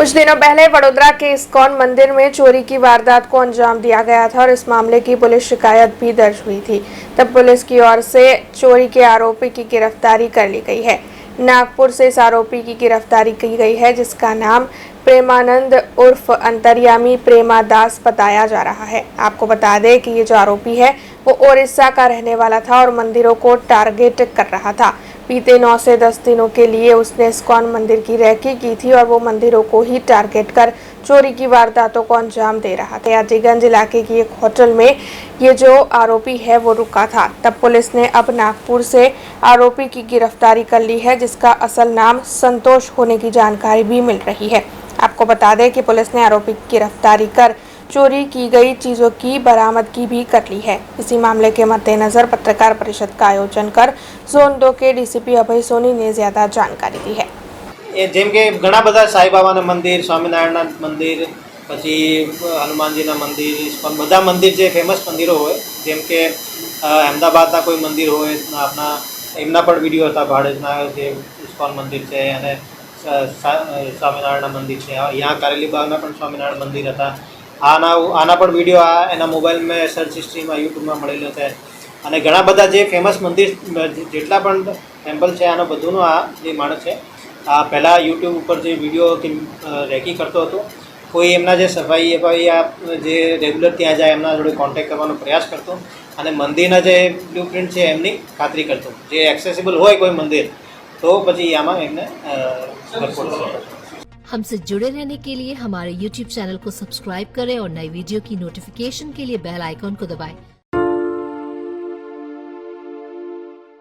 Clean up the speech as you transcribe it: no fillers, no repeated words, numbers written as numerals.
कुछ दिनों पहले वडोदरा के इस्कॉन मंदिर में चोरी की वारदात को अंजाम दिया गया था और इस मामले की पुलिस शिकायत भी दर्ज हुई थी। तब पुलिस की ओर से चोरी के आरोपी की गिरफ्तारी कर ली गई है। नागपुर से इस आरोपी की गिरफ्तारी की गई है, जिसका नाम प्रेमानंद उर्फ अंतर्यामी प्रेमा दास बताया जा रहा है। आपको बता दें कि ये जो आरोपी है वो ओडिशा का रहने वाला था और मंदिरों को टारगेट कर रहा था। बीते 9 से 10 दिनों के लिए उसने इस्कॉन मंदिर की रैकी की थी और वो मंदिरों को ही टारगेट कर चोरी की वारदातों को अंजाम दे रहा था। याजीगंज इलाके की एक होटल में ये जो आरोपी है वो रुका था। तब पुलिस ने अब नागपुर से आरोपी की गिरफ्तारी कर ली है, जिसका असल नाम संतोष होने की जानकारी भी मिल रही है। आपको बता दें कि पुलिस ने आरोपी की गिरफ्तारी कर चोरी की गई चीजों की बरामदगी भी कर ली है। इसी मामले के मद्देनजर पत्रकार परिषद का आयोजन कर ઝોન 2 के डीसीपी अभय सोनी ने ज्यादा जानकारी दी है। जेम के घણા બધા સાઈબાબાના મંદિર, સ્વામિનારાયણના મંદિર, પછી હનુમાનજીના મંદિર, ઇસ્કોન બધા મંદિર જે ફેમસ મંદિરો હોય, જેમ કે અમદાવાદના કોઈ મંદિર હોય, આપણા એમના પણ વિડીયો હતા ભાડજના જે ઇસ્કોન મંદિર છે અને સ્વામિનારાયણના મંદિર છે, यहाँ કારેલીબાગના પણ સ્વામિનારાયણ મંદિર હતા। આના પણ વિડીયો એના મોબાઈલમાં સર્ચ હિસ્ટ્રીમાં યુટ્યુબમાં મળેલો છે અને ઘણા બધા જે ફેમસ મંદિર જેટલા પણ ટેમ્પલ છે આનો બધુંનો આ જે માણસ છે આ પહેલાં યુટ્યુબ ઉપર જે વિડીયો રેકી કરતો હતો, કોઈ એમના જે સફાઈ જે રેગ્યુલર ત્યાં જાય એમના જોડે કોન્ટેક્ટ કરવાનો પ્રયાસ કરતો અને મંદિરના જે બ્લુપ્રિન્ટ છે એમની ખાતરી કરતો, જે એક્સેસિબલ હોય કોઈ મંદિર તો પછી આમાં એમને સપોર્ટ કરતો। हमसे जुड़े रहने के लिए हमारे YouTube चैनल को सब्सक्राइब करें और नई वीडियो की नोटिफिकेशन के लिए बेल आइकॉन को दबाएं।